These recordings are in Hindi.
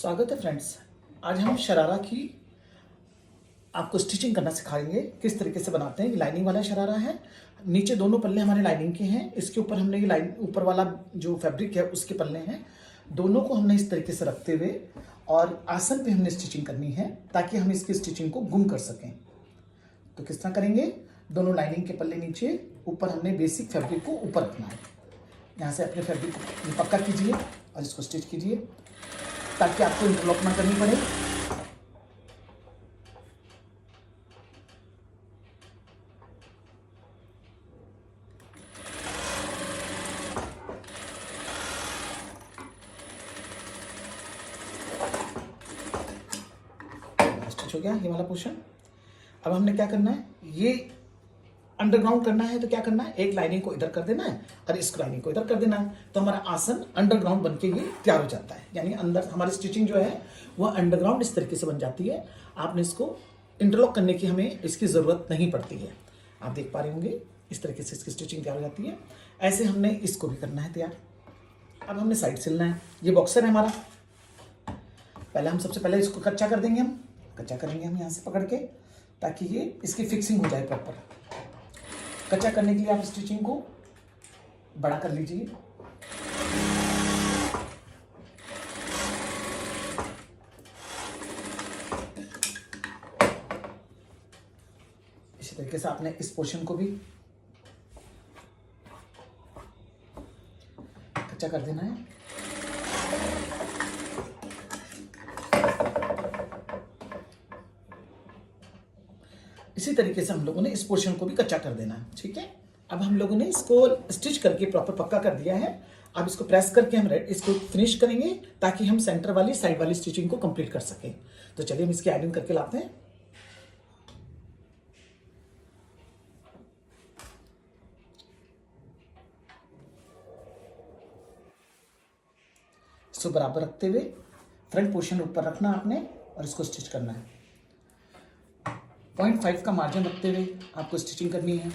स्वागत है फ्रेंड्स। आज हम शरारा की आपको स्टिचिंग करना सिखाएंगे, किस तरीके से बनाते हैं। ये लाइनिंग वाला शरारा है, नीचे दोनों पल्ले हमारे लाइनिंग के हैं, इसके ऊपर हमने ये लाइन ऊपर वाला जो फैब्रिक है उसके पल्ले हैं। दोनों को हमने इस तरीके से रखते हुए और आसन पे हमने स्टिचिंग करनी है ताकि हम इसकी स्टिचिंग को गुम कर सकें। तो किस तरह करेंगे, दोनों लाइनिंग के पल्ले नीचे, ऊपर हमने बेसिक फैब्रिक को ऊपर रखना है। यहाँ से अपने फैब्रिक को पक्का कीजिए और इसको स्टिच कीजिए ताकि आपको इंटरलॉक ना करनी पड़े। स्टिच हो गया ये वाला पोर्शन। अब हमने क्या करना है, ये अंडरग्राउंड करना है। तो क्या करना है, एक लाइनिंग को इधर कर देना है और इस लाइनिंग को इधर कर देना है। तो हमारा आसन अंडरग्राउंड बनके ये तैयार हो जाता है, यानी अंदर हमारी स्टिचिंग जो है वह अंडरग्राउंड इस तरीके से बन जाती है। आपने इसको इंटरलॉक करने की हमें इसकी ज़रूरत नहीं पड़ती है। आप देख पा रहे होंगे इस तरीके से इसकी स्टिचिंग तैयार हो जाती है। ऐसे हमने इसको भी करना है तैयार। अब हमने साइड सिलना है। ये बॉक्सर है हमारा। पहले हम सबसे पहले इसको कच्चा कर देंगे। हम कच्चा करेंगे हम यहाँ से पकड़ के, ताकि ये इसकी फिक्सिंग हो जाए प्रॉपर। कच्चा करने के लिए आप स्टिचिंग को बड़ा कर लीजिए। इसी तरीके से आपने इस पोर्शन को भी कच्चा कर देना है। इसी तरीके से हम लोगों ने इस पोर्शन को भी कच्चा कर देना है। ठीक है, अब हम लोगों ने इसको स्टिच करके प्रॉपर पक्का कर दिया है। अब इसको प्रेस करके हम इसको फिनिश करेंगे ताकि हम सेंटर वाली साइड वाली स्टिचिंग को कंप्लीट कर सकें। तो चलिए हम इसकी आयरन करके लाते हैं। इसको बराबर रखते हुए फ्रंट पोर्शन ऊपर रखना आपने और इसको स्टिच करना है। 0.5 का मार्जिन रखते हुए आपको स्टिचिंग करनी है।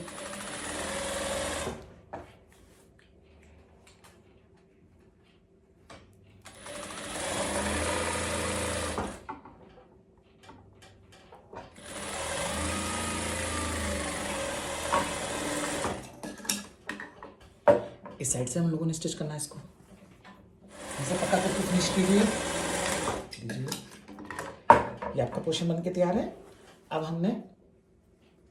इस साइड से हम लोगों ने स्टिच करना है इसको। ऐसे पक्का करके फिनिश कीजिए। ये आपका पोर्शन बनके तैयार है। अब हमने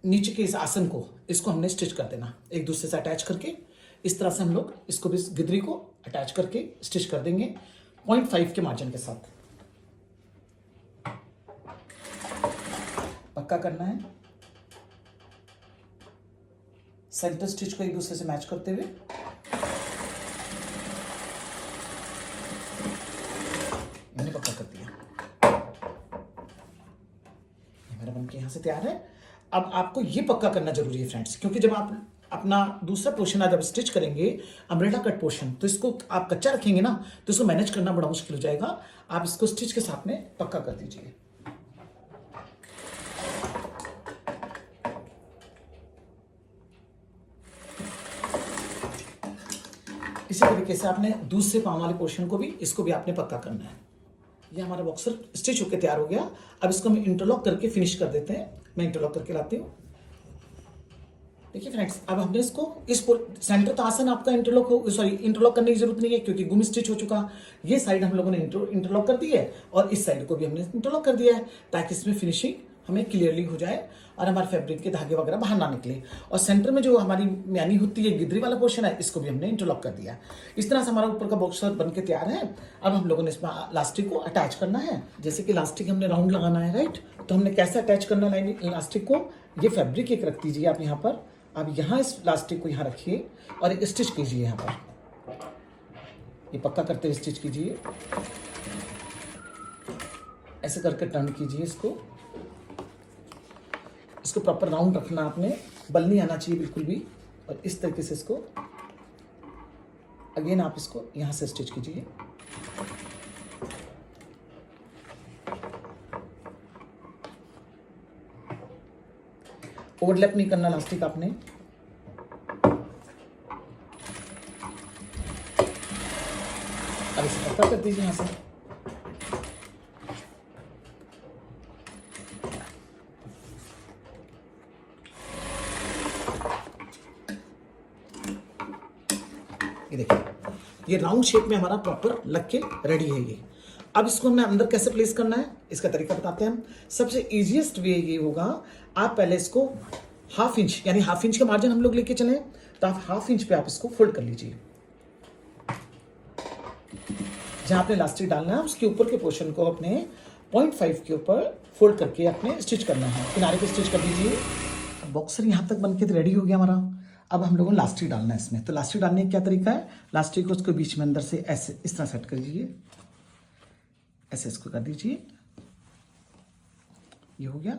नीचे के इस आसन को इसको हमने स्टिच कर देना, एक दूसरे से अटैच करके। इस तरह से हम लोग इसको भी गिदरी को अटैच करके स्टिच कर देंगे 0.5 के मार्जिन के साथ। पक्का करना है। सेंटर स्टिच को एक दूसरे से मैच करते हुए मैंने पक्का कर दिया। मेरा बनके यहाँ से तैयार है। अब आपको ये पक्का करना जरूरी है फ्रेंड्स, क्योंकि जब आप अपना दूसरा पोर्शन जब स्टिच करेंगे अम्ब्रेला कट पोर्शन, तो इसको आप कच्चा रखेंगे ना, तो इसको मैनेज करना बड़ा मुश्किल हो जाएगा। आप इसको स्टिच के साथ में पक्का कर दीजिए। इसी तरीके से आपने दूसरे पाँव वाले पोर्शन को भी, इसको भी आपने पक्का करना है। ये हमारा बॉक्सर स्टिच होकर तैयार हो गया। अब इसको हम इंटरलॉक करके फिनिश कर देते हैं। मैं इंटरलॉक करके लाती हूँ। देखिए फ्रेंड्स, अब हमने इसको इस सेंटर तो आसन आपका इंटरलॉक करने की जरूरत नहीं है, क्योंकि गुम स्टिच हो चुका। ये साइड हम लोगों ने इंटरलॉक कर दी है और इस साइड को भी हमने इंटरलॉक कर दिया है, ताकि इसमें फिनिशिंग हमें क्लियरली हो जाए और हमारे फैब्रिक के धागे वगैरह बाहर ना निकले। और सेंटर में जो हमारी म्यानी होती है, गिदरी वाला पोर्शन है, इसको भी हमने इंटरलॉक कर दिया। इस तरह से हमारा ऊपर का बॉक्सर बनके तैयार है। अब हम लोगों ने इसमें लास्टिक को अटैच करना है। जैसे कि लास्टिक हमने राउंड लगाना है, राइट। तो हमने कैसे अटैच करना है लास्टिक को, ये फैब्रिक एक रख दीजिए आप यहाँ पर। अब यहाँ इस प्लास्टिक को यहाँ रखिए और एक स्टिच कीजिए यहाँ पर। ये पक्का करते हुए स्टिच कीजिए। ऐसे करके टर्न कीजिए इसको प्रॉपर राउंड रखना आपने, बल नहीं आना चाहिए बिल्कुल भी। और इस तरीके से इसको अगेन आप इसको यहाँ से स्टिच कीजिए। ओवरलैप नहीं करना लास्टिक आपने। अब इसे पक्का कर दीजिए यहाँ से। ये राउंड शेप में हमारा प्रॉपर लग के रेडी है ये। अब इसको हमने अंदर कैसे प्लेस करना है इसका तरीका बताते हैं हम। सबसे इजीएस्ट वे ये होगा, आप पहले इसको हाफ इंच, यानी हाफ इंच का मार्जिन हम लोग लेके चले, तो आप हाफ इंच पे आप इसको फोल्ड कर लीजिए। जहां आपने इलास्टिक डालना है उसके ऊपर के पोर्शन को अपने 0.5 के ऊपर फोल्ड करके अपने स्टिच करना है, किनारे पे स्टिच कर दीजिए। बॉक्सर यहाँ तक बनके रेडी हो गया हमारा। अब हम लोगों ने लास्टिक डालना है इसमें। तो लास्टिक डालने का क्या तरीका है, लास्टिक को उसके बीच में अंदर से ऐसे इस तरह सेट कर दीजिए, ऐसे इसको कर दीजिए, ये हो गया।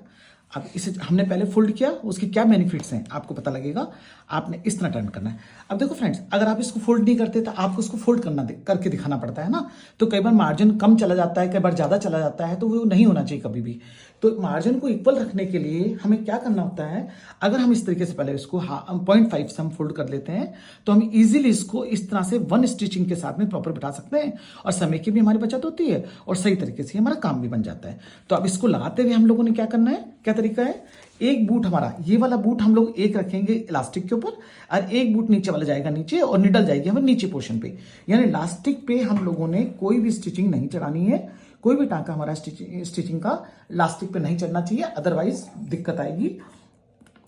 अब इसे हमने पहले फोल्ड किया, उसके क्या बेनिफिट्स हैं आपको पता लगेगा। आपने इस तरह टर्न करना है। अब देखो फ्रेंड्स, अगर आप इसको फोल्ड नहीं करते तो आपको इसको फोल्ड करके दिखाना पड़ता है ना, तो कई बार मार्जिन कम चला जाता है, कई बार ज़्यादा चला जाता है, तो वो नहीं होना चाहिए कभी भी। तो मार्जिन को इक्वल रखने के लिए हमें क्या करना होता है, अगर हम इस तरीके से पहले इसको 0.5 से हम फोल्ड कर लेते हैं तो हम इजीली इसको इस तरह से 1 स्टिचिंग के साथ में प्रॉपर बिठा सकते हैं, और समय की भी हमारी बचत होती है और सही तरीके से हमारा काम भी बन जाता है। तो अब इसको लगाते हुए हम लोगों ने क्या करना है, क्या तरीका है, एक बूट हमारा ये वाला बूट हम लोग एक रखेंगे इलास्टिक के ऊपर, और एक बूट नीचे वाला जाएगा नीचे, और निडल जाएगी हमें नीचे पोर्शन पे। यानी इलास्टिक पे हम लोगों ने कोई भी स्टिचिंग नहीं चढ़ानी है, कोई भी टांका हमारा स्टिचिंग का लास्टिक पे नहीं चढ़ना चाहिए, अदरवाइज दिक्कत आएगी।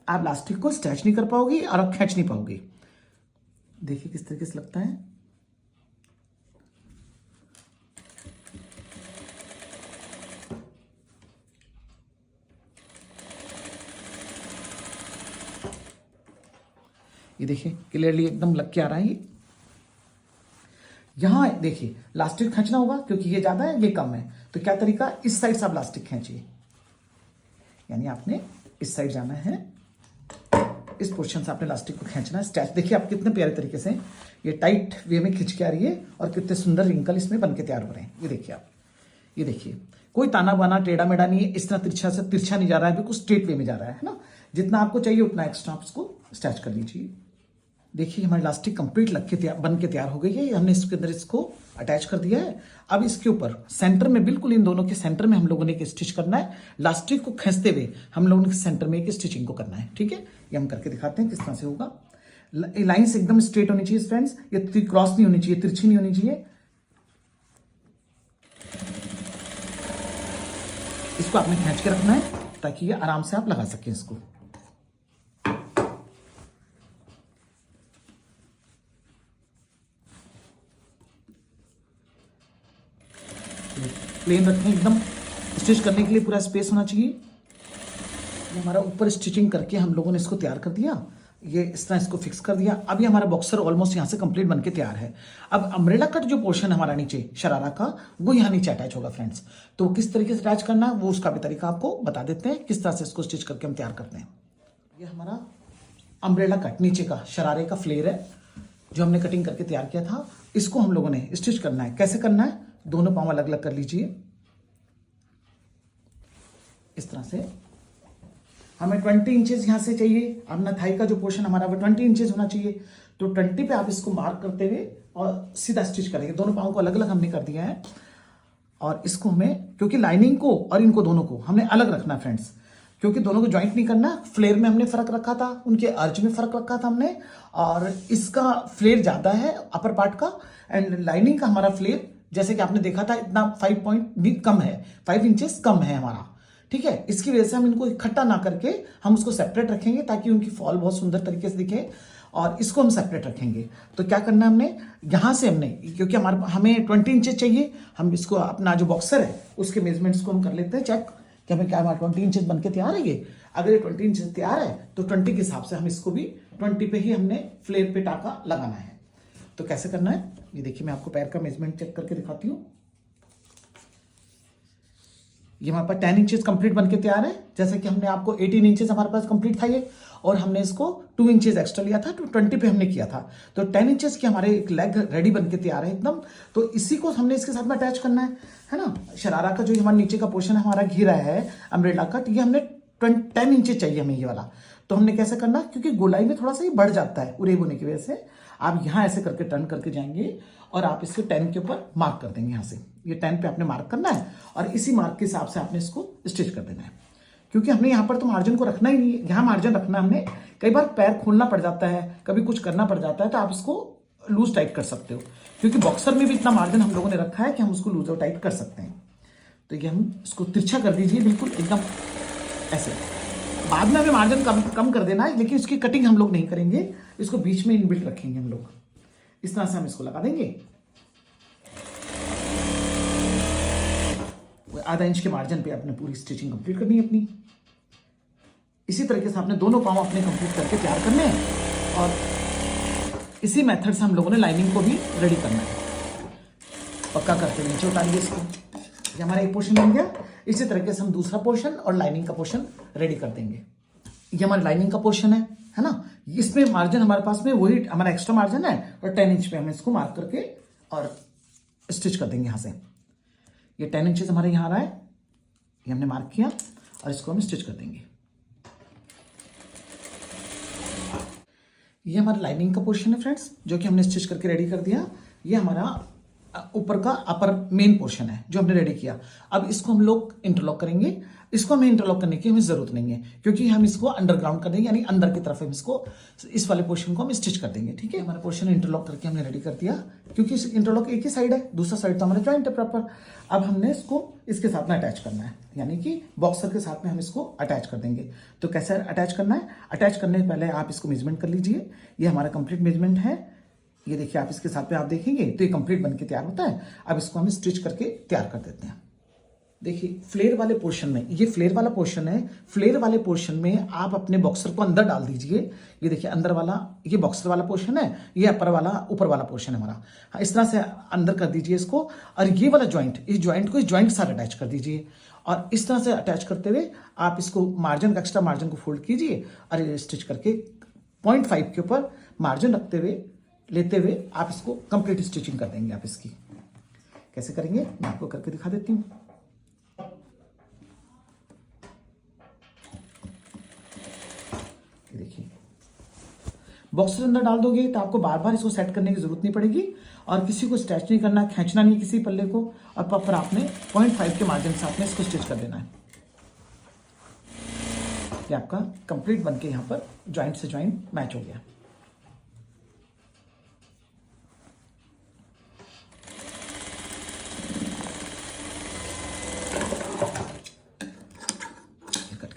आप लास्टिक को स्ट्रेच नहीं कर पाओगे और आप खींच नहीं पाओगे। देखिए किस तरीके से लगता है। ये देखिए क्लियरली एकदम लग के आ रहा है। ये यहां देखिए लास्टिक खींचना होगा क्योंकि ये ज्यादा है ये कम है, तो क्या तरीका, इस साइड से आप लास्टिक खींचिए, यानी आपने इस साइड जाना है, इस पोर्शन से आपने लास्टिक को खींचना है। स्टैच देखिए आप कितने प्यारे तरीके से ये टाइट वे में खिंच के आ रही है, और कितने सुंदर रिंकल इसमें बन के तैयार हो रहे हैं। ये देखिए आप, ये देखिए कोई ताना बाना टेढ़ा मेढ़ा नहीं है, इस तरह तिरछा से तिरछा नहीं जा रहा है, बिल्कुल स्ट्रेट वे में जा रहा है ना। जितना आपको चाहिए उतना एक्स्ट्रा आप इसको स्टैच कर लीजिए। देखिए हमारी इलास्टिक कंप्लीट लग के बन के तैयार हो गई है। हमने इसके अंदर इसको अटैच कर दिया है। अब इसके ऊपर सेंटर में, बिल्कुल इन दोनों के सेंटर में हम लोगों ने एक स्टिच करना है। इलास्टिक को खींचते हुए हम लोगों ने सेंटर में एक स्टिचिंग को करना है। ठीक है, ये हम करके दिखाते हैं किस तरह से होगा। लाइंस एकदम स्ट्रेट होनी चाहिए फ्रेंड्स, ये क्रॉस नहीं होनी चाहिए, तिरछी नहीं होनी चाहिए। इसको आपने खींच के रखना है ताकि ये आराम से आप लगा सकें इसको। प्लेन रखें एकदम, स्टिच करने के लिए पूरा स्पेस होना चाहिए। ये हमारा ऊपर स्टिचिंग करके हम लोगों ने इसको तैयार कर दिया, ये इस तरह इसको फिक्स कर दिया। अभी हमारा बॉक्सर ऑलमोस्ट यहाँ से कंप्लीट बन के तैयार है। अब अम्ब्रेला कट जो पोर्शन हमारा नीचे शरारा का, वो यहाँ नीचे अटैच होगा फ्रेंड्स। तो किस तरीके से अटैच करना है वो उसका भी तरीका आपको बता देते हैं, किस तरह से इसको स्टिच करके हम तैयार करते हैं। ये हमारा अम्ब्रेला कट नीचे का शरारे का फ्लेयर है जो हमने कटिंग करके तैयार किया था। इसको हम लोगों ने स्टिच करना है। कैसे करना है, दोनों पाँव अलग अलग कर लीजिए इस तरह से। हमें 20 इंचेस यहां से चाहिए, अपना थाई का जो पोर्शन हमारा वो 20 इंचेस होना चाहिए। तो 20 पे आप इसको मार्क करते हुए और सीधा स्टिच करेंगे। दोनों पाँव को अलग अलग हमने कर दिया है, और इसको हमें, क्योंकि लाइनिंग को और इनको दोनों को हमने अलग रखना है फ्रेंड्स, क्योंकि दोनों को ज्वाइंट नहीं करना। फ्लेयर में हमने फर्क रखा था, उनके अर्ज में फर्क रखा था हमने, और इसका फ्लेयर ज्यादा है अपर पार्ट का, एंड लाइनिंग का हमारा फ्लेयर जैसे कि आपने देखा था इतना 5 पॉइंट कम है, 5 इंचेस कम है हमारा। ठीक है, इसकी वजह से हम इनको इकट्ठा ना करके हम उसको सेपरेट रखेंगे ताकि उनकी फॉल बहुत सुंदर तरीके से दिखे, और इसको हम सेपरेट रखेंगे। तो क्या करना है हमने, यहां से हमने, क्योंकि हमें 20 इंचेस चाहिए, हम इसको अपना जो बॉक्सर है उसके मेजरमेंट्स को हम कर लेते हैं चेक कि हमें क्या 20 इंचेस बन के तैयार है ये। अगर ये 20 इंचेस तैयार है तो 20 के हिसाब से हम इसको भी 20 पे ही हमने फ्लेयर पे टाका लगाना है। तो कैसे करना है, ये देखिए मैं आपको पैर का मेजरमेंट चेक करके दिखाती हूँ। ये हमारे पास 10 इंचेस कंप्लीट बनके तैयार है, जैसे कि हमने आपको 18 इंचेस हमारे पास कंप्लीट था ये, और हमने इसको 2 इंचेस एक्स्ट्रा लिया था, तो 20 पे हमने किया था। तो 10 इंचेस की हमारे एक लेग रेडी बनके तैयार है एकदम। तो इसी को हमने इसके साथ में अटैच करना है ना। शरारा का जो हमारा नीचे का पोर्शन हमारा घिरा है अम्ब्रेला कट, ये हमने 10 इंचेस चाहिए हमें ये वाला। तो हमने कैसे करना, क्योंकि गोलाई में थोड़ा सा ये बढ़ जाता है उरेब होने की वजह से, आप यहाँ ऐसे करके टर्न करके जाएंगे और आप इसको 10 के ऊपर मार्क कर देंगे। यहाँ से ये 10 पे आपने मार्क करना है, और इसी मार्क के हिसाब से आपने इसको स्टिच कर देना है। क्योंकि हमने यहाँ पर तो मार्जिन को रखना ही नहीं है, यहाँ मार्जिन रखना हमने। कई बार पैर खोलना पड़ जाता है, कभी कुछ करना पड़ जाता है, तो आप इसको लूज टाइट कर सकते हो, क्योंकि बॉक्सर में भी इतना मार्जिन हम लोगों ने रखा है कि हम उसको लूज और टाइट कर सकते हैं। तो ये हम इसको तिरछा कर दीजिए बिल्कुल एकदम ऐसे। बाद में हमें मार्जिन कम कर देना है, लेकिन इसकी कटिंग हम लोग नहीं करेंगे, इसको बीच में इनबिल्ट रखेंगे हम लोग। इस तरह से हम इसको लगा देंगे। आधा इंच के मार्जिन पे आपने पूरी स्टिचिंग कंप्लीट करनी है अपनी। इसी तरीके से आपने दोनों पाँव अपने कंप्लीट करके तैयार करने हैं, और इसी मेथड से हम लोगों ने लाइनिंग को भी रेडी करना है। पक्का करते नीचे उतारिए इसको। ये हमारा एक पोर्शन बन गया। इसी तरीके से हम दूसरा पोर्शन और लाइनिंग का पोर्शन रेडी कर देंगे। ये हमारा लाइनिंग का पोर्शन है ना। इसमें मार्जिन हमारे पास में वही हमारा एक्स्ट्रा मार्जिन है, और 10 इंच पे हम इसको मार्क करके और स्टिच कर देंगे यहाँ से। ये 10 इंचेस हमारे यहाँ आ रहा है, ये हमने मार्क किया, और इसको हम स्टिच कर देंगे। ये हमारा लाइनिंग का पोर्शन है फ्रेंड्स, जो कि हमने स्टिच करके रेडी कर दिया। ये हमारा ऊपर का अपर मेन पोर्शन है जो हमने रेडी किया। अब इसको हम लोग इंटरलॉक करेंगे। इसको हमें इंटरलॉक करने की हमें जरूरत नहीं है, क्योंकि हम इसको अंडरग्राउंड कर देंगे, यानी अंदर की तरफ हम इसको इस वाले पोर्शन को हम स्टिच कर देंगे। ठीक है, हमारा पोर्शन इंटरलॉक करके हमने रेडी कर दिया, क्योंकि इस इंटरलॉक एक ही साइड है, दूसरा साइड तो हमारा जॉइंट है प्रॉपर। अब हमने इसको इसके साथ में अटैच करना है, यानी कि बॉक्सर के साथ में हम इसको अटैच कर देंगे। तो कैसे अटैच करना है? अटैच करने से पहले आप इसको मेजरमेंट कर लीजिए। ये हमारा कंप्लीट मेजरमेंट है। ये देखिए, आप इसके साथ में आप देखेंगे तो ये कंप्लीट बनके तैयार होता है। अब इसको हम स्टिच करके तैयार कर देते हैं। देखिए, फ्लेयर वाले पोर्शन में, ये फ्लेयर वाला पोर्शन है। फ्लेयर वाले पोर्शन में आप अपने बॉक्सर को अंदर डाल दीजिए। ये देखिए, अंदर वाला ये बॉक्सर वाला पोर्शन है, ये अपर वाला ऊपर वाला पोर्शन है हमारा। हाँ, इस तरह से अंदर कर दीजिए इसको। और ये वाला जॉइंट, इस जॉइंट को इस जॉइंट के साथ अटैच कर दीजिए, और इस तरह से अटैच करते हुए आप इसको मार्जिन, एक्स्ट्रा मार्जिन को फोल्ड कीजिए, और स्टिच करके 0.5 के ऊपर मार्जिन रखते हुए, लेते हुए आप इसको कंप्लीट स्टिचिंग कर देंगे। आप इसकी कैसे करेंगे मैं आपको करके दिखा देती हूँ। देखिए, बॉक्सर अंदर डाल दोगे तो आपको बार बार इसको सेट करने की जरूरत नहीं पड़ेगी, और किसी को स्ट्रेच नहीं करना, खींचना नहीं किसी पल्ले को, और प्रॉपर आपने 0.5 के मार्जिन से आपने इसको स्टिच कर देना है। ये आपका कंप्लीट बनके यहाँ पर ज्वाइंट से ज्वाइंट मैच हो गया।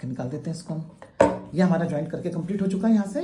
निकाल देते हैं इसको हम। ये हमारा ज्वाइंट करके कंप्लीट हो चुका है यहाँ से।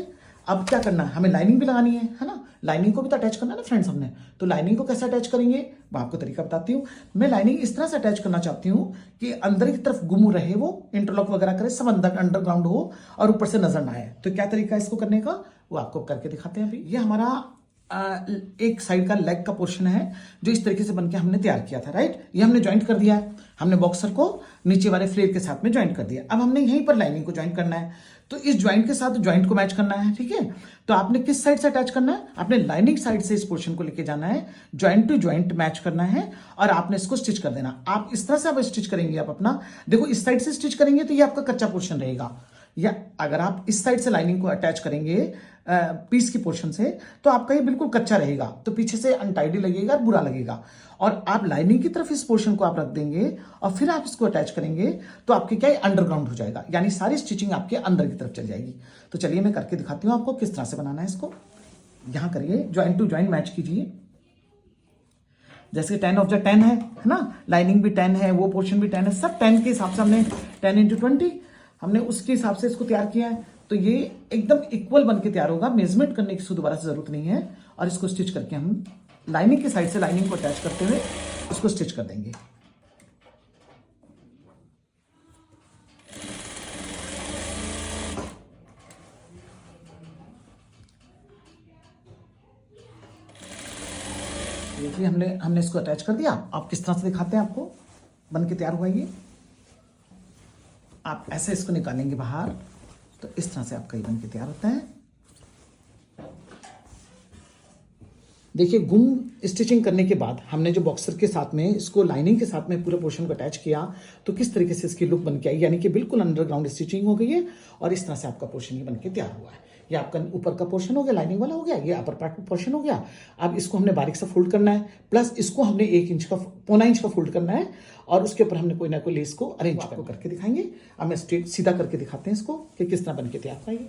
अब क्या करना है, हमें लाइनिंग भी लगानी है ना। लाइनिंग को भी तो अटैच करना है ना फ्रेंड्स हमने। तो लाइनिंग को कैसे अटैच करेंगे मैं आपको तरीका बताती हूँ। मैं लाइनिंग इस तरह से अटैच करना चाहती हूँ कि अंदर की तरफ गुम रहे, वो इंटरलॉक वगैरह करे, सब अंदर अंडरग्राउंड हो, और ऊपर से नजर ना आए। तो क्या तरीका है इसको करने का, वो आपको करके दिखाते हैं अभी। ये हमारा एक साइड का लेग का पोर्शन है, जो इस तरीके से बनके हमने तैयार किया था, राइट। ये हमने ज्वाइंट कर दिया है, हमने बॉक्सर को नीचे वाले फ्लेयर के साथ में ज्वाइंट कर दिया। अब हमने यहीं पर लाइनिंग को ज्वाइंट करना है, तो इस ज्वाइंट के साथ ज्वाइंट को मैच करना है। ठीक है, तो आपने किस साइड से अटैच करना है, आपने लाइनिंग साइड से इस पोर्शन को लेके जाना है, ज्वाइंट टू ज्वाइंट मैच करना है, और आपने इसको स्टिच कर देना। आप इस तरह से आप स्टिच करेंगे, आप अपना देखो, इस साइड से स्टिच करेंगे तो ये आपका कच्चा पोर्शन रहेगा, या अगर आप इस साइड से लाइनिंग को अटैच करेंगे पीस की पोर्शन से, तो आपका ये बिल्कुल कच्चा रहेगा, तो पीछे से अनटाइडी लगेगा और बुरा लगेगा। और आप लाइनिंग की तरफ इस पोर्शन को आप रख देंगे, और फिर आप इसको अटैच करेंगे, तो आपके क्या अंडरग्राउंड हो जाएगा, यानी सारी स्टिचिंग आपके अंदर की तरफ चल जाएगी। तो चलिए मैं करके दिखाती हूँ आपको किस तरह से बनाना है इसको। यहां करिए, ज्वाइंट टू ज्वाइंट मैच कीजिए। जैसे 10 ऑफ द 10 है ना, लाइनिंग भी 10 है, वो पोर्शन भी 10 है, सब 10 के हिसाब से हमने 10 × 20 हमने उसके हिसाब से इसको तैयार किया है। तो ये एकदम इक्वल बन के तैयार होगा, मेजरमेंट करने की दोबारा से जरूरत नहीं है। और इसको स्टिच करके हम लाइनिंग की साइड से लाइनिंग को अटैच करते हुए इसको स्टिच कर देंगे। देखिए, हमने इसको अटैच कर दिया। आप किस तरह से दिखाते हैं आपको बन के तैयार हुआ ये। आप ऐसे इसको निकालेंगे बाहर, तो इस तरह से आपका ये बन के तैयार होता है। देखिए, गुम स्टिचिंग करने के बाद हमने जो बॉक्सर के साथ में इसको लाइनिंग के साथ में पूरे पोर्शन को अटैच किया, तो किस तरीके से इसकी लुक बन के आई, यानी कि बिल्कुल अंडरग्राउंड स्टिचिंग हो गई है, और इस तरह से आपका पोर्शन ये बन के तैयार हुआ है। ये आपका ऊपर का पोर्शन हो गया, लाइनिंग वाला हो गया, ये अपर पार्ट पोर्शन हो गया। अब इसको हमने बारीक से फोल्ड करना है, प्लस इसको हमने 1 इंच का, 1.25 इंच का फोल्ड करना है, और उसके ऊपर हमने कोई ना कोई लेस को अरेंज करके दिखाएंगे। अब मैं स्ट्रेट सीधा करके दिखाते हैं इसको कि किस तरह बन के तैयार पाएगी।